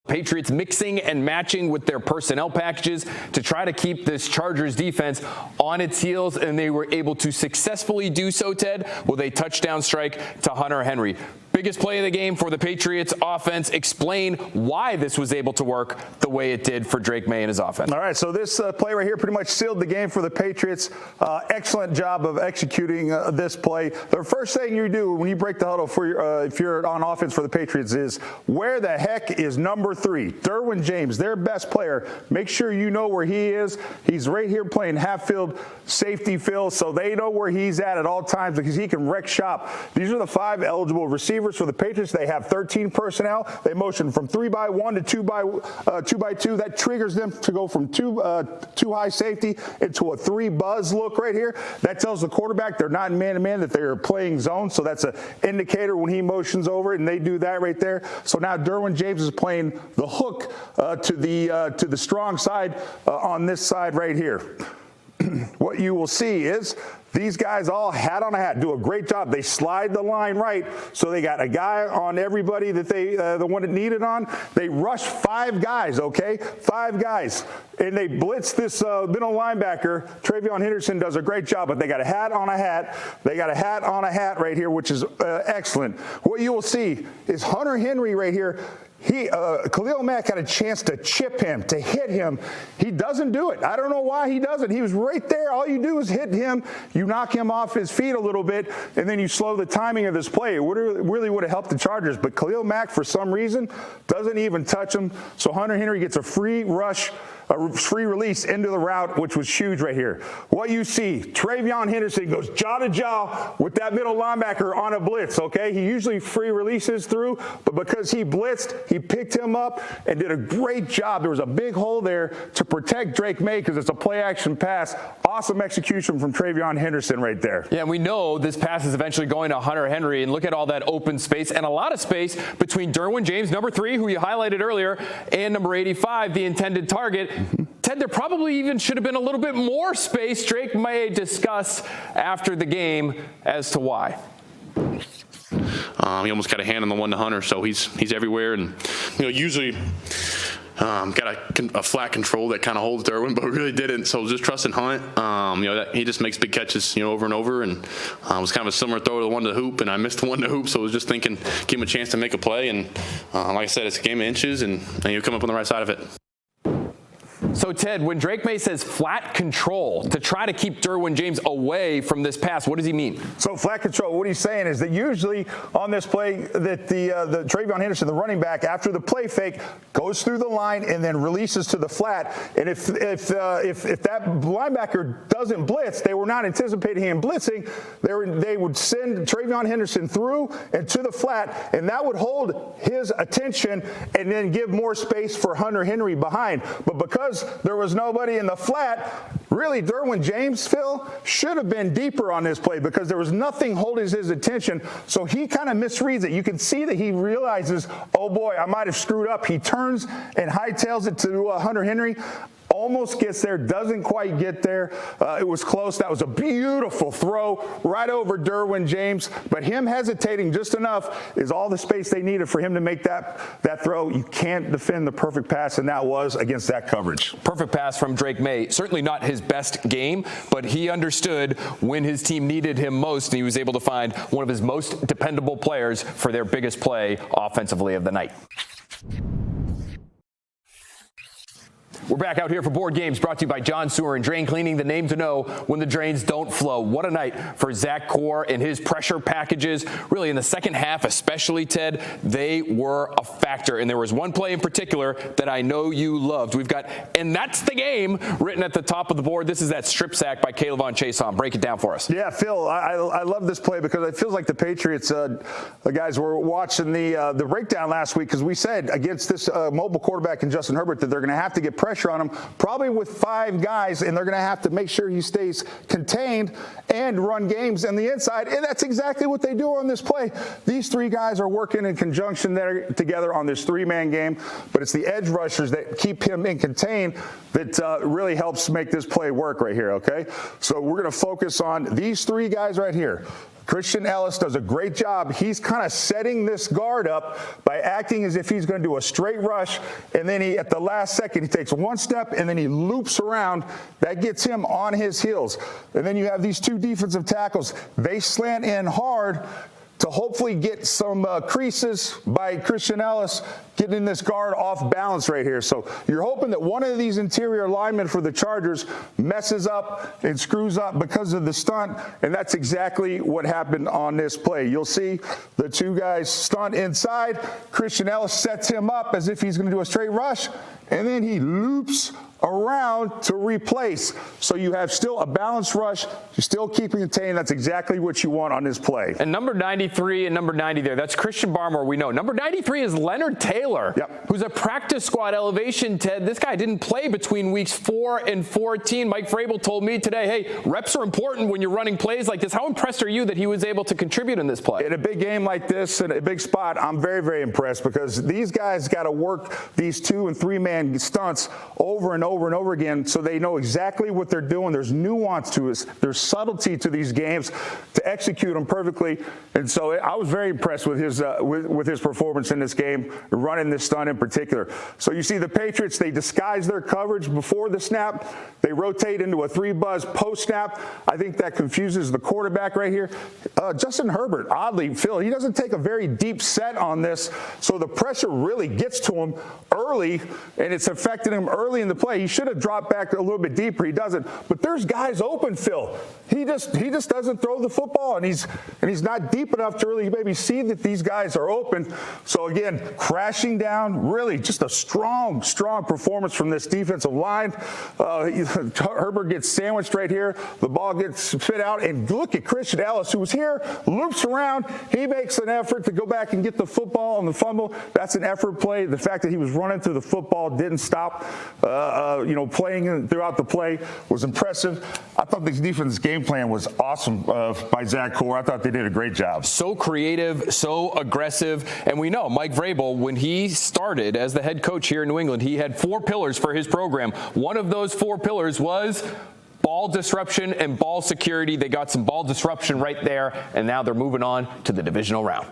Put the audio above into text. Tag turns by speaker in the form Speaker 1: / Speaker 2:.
Speaker 1: Patriots mixing and matching with their personnel packages to try to keep this Chargers defense on its heels, and they were able to successfully do so, Ted, with a touchdown strike to Hunter Henry. Biggest play of the game for the Patriots offense. Explain why this was able to work the way it did for Drake Maye and his offense.
Speaker 2: All right, so this play right here pretty much sealed the game for the Patriots. Excellent job of executing this play. The first thing you do when you break the huddle for if you're on offense for the Patriots is, where the heck is number 3? Derwin James, their best player. Make sure you know where he is. He's right here playing half-field safety field, so they know where he's at all times because he can wreck shop. These are the 5 eligible receivers for the Patriots. They have 13 personnel. They motion from 3-by-1 to 2-by-2. That triggers them to go from two high safety into a 3 buzz look right here. That tells the quarterback they're not man-to-man, that they're playing zone. So that's an indicator when he motions over it, and they do that right there. So now Derwin James is playing the hook to the strong side on this side right here. What you will see is these guys all hat on a hat do a great job. They slide the line right, so they got a guy on everybody that they the one that needed on. They rush 5 guys, okay? 5 guys. And they blitz this middle linebacker. K'Lavon Chaisson does a great job, but they got a hat on a hat. They got a hat on a hat right here, which is excellent. What you will see is Hunter Henry right here. Khalil Mack had a chance to chip him, to hit him. He doesn't do it. I don't know why he doesn't. He was right there. All you do is hit him. You knock him off his feet a little bit, and then you slow the timing of this play. It really would have helped the Chargers. But Khalil Mack, for some reason, doesn't even touch him. So Hunter Henry gets a free rush, a free release into the route, which was huge right here. What you see, K'Lavon Chaisson goes jaw to jaw with that middle linebacker on a blitz, okay? He usually free releases through, but because he blitzed, he picked him up and did a great job. There was a big hole there to protect Drake Maye because it's a play-action pass. Awesome execution from K'Lavon Chaisson right there.
Speaker 1: Yeah, and we know this pass is eventually going to Hunter Henry, and look at all that open space and a lot of space between Derwin James, number 3, who you highlighted earlier, and number 85, the intended target. Ted, there probably even should have been a little bit more space. Drake Maye discussed after the game as to why.
Speaker 3: He almost got a hand on the one to Hunter, so he's everywhere, and usually got a flat control that kind of holds Derwin, but really didn't. So just trusting Hunt. He just makes big catches, over and over, and it was kind of a similar throw to the one to the hoop, and I missed the one to the hoop, so I was just thinking, give him a chance to make a play, and like I said, it's a game of inches, and you come up on the right side of it.
Speaker 1: So, Ted, when Drake Maye says flat control to try to keep Derwin James away from this pass, what does he mean?
Speaker 2: So, flat control, what he's saying is that usually on this play that the K'Lavon Chaisson, the running back, after the play fake, goes through the line and then releases to the flat. And if that linebacker doesn't blitz, they were not anticipating him blitzing, they would send K'Lavon Chaisson through and to the flat, and that would hold his attention and then give more space for Hunter Henry behind. But because there was nobody in the flat, really Derwin James, Phil, should have been deeper on this play because there was nothing holding his attention. So he kind of misreads it. You can see that he realizes, oh boy, I might have screwed up. He turns and hightails it to Hunter Henry. Almost gets there, doesn't quite get there. It was close. That was a beautiful throw right over Derwin James. But him hesitating just enough is all the space they needed for him to make that throw. You can't defend the perfect pass, and that was against that coverage.
Speaker 1: Perfect pass from Drake Maye. Certainly not his best game, but he understood when his team needed him most, and he was able to find one of his most dependable players for their biggest play offensively of the night. We're back out here for Board Games, brought to you by John Sewer and Drain Cleaning, the name to know when the drains don't flow. What a night for Zach Core and his pressure packages. Really, in the second half especially, Ted, they were a factor. And there was one play in particular that I know you loved. We've got, and that's the game, written at the top of the board. This is that strip sack by K'Lavon Chaisson. Break it down for us.
Speaker 2: Yeah, Phil, I love this play because it feels like the Patriots, the guys were watching the breakdown last week because we said against this mobile quarterback in Justin Herbert that they're going to have to get pressure on him, probably with 5 guys, and they're going to have to make sure he stays contained and run games on the inside, and that's exactly what they do on this play. These 3 guys are working in conjunction there together on this 3-man game, but it's the edge rushers that keep him in contain that really helps make this play work right here, okay? So we're going to focus on these 3 guys right here. Christian Ellis does a great job. He's kind of setting this guard up by acting as if he's going to do a straight rush, and then at the last second, he takes one step, and then he loops around. That gets him on his heels. And then you have these two defensive tackles. They slant in hard to hopefully get some creases by Christian Ellis, getting this guard off balance right here. So you're hoping that one of these interior linemen for the Chargers messes up and screws up because of the stunt, and that's exactly what happened on this play. You'll see the two guys stunt inside. Christian Ellis sets him up as if he's going to do a straight rush, and then he loops around to replace. So you have still a balanced rush. You're still keeping contained. That's exactly what you want on this play.
Speaker 1: And number 93 and number 90 there, that's Christian Barmore, we know. Number 93 is Leonard Taylor, who's a practice squad elevation, Ted. This guy didn't play between weeks 4 and 14. Mike Vrabel told me today, hey, reps are important when you're running plays like this. How impressed are you that he was able to contribute in this play?
Speaker 2: In a big game like this, in a big spot, I'm very, very impressed because these guys got to work these 2- and 3-man stunts over and over and over again so they know exactly what they're doing. There's nuance to it. There's subtlety to these games to execute them perfectly. And so I was very impressed with his performance in this game, running this stunt in particular. So you see the Patriots, they disguise their coverage before the snap. They rotate into a 3-buzz post-snap. I think that confuses the quarterback right here. Justin Herbert, oddly, Phil, he doesn't take a very deep set on this, so the pressure really gets to him early, and it's affected him early in the play. He should have dropped back a little bit deeper. He doesn't. But there's guys open, Phil. He just doesn't throw the football, and he's not deep enough to really maybe see that these guys are open. So again, crashing down, really just a strong performance from this defensive line. Herbert gets sandwiched right here. The ball gets spit out, and look at Christian Ellis, who was here, loops around. He makes an effort to go back and get the football on the fumble. That's an effort play. The fact that he was running through the football, didn't stop, playing throughout the play was impressive. I thought this defense game plan was awesome by Zach Core. I thought they did a great job.
Speaker 1: So creative, so aggressive. And we know Mike Vrabel, when he started as the head coach here in New England, he had 4 pillars for his program. One of those 4 pillars was ball disruption and ball security. They got some ball disruption right there, and now they're moving on to the divisional round.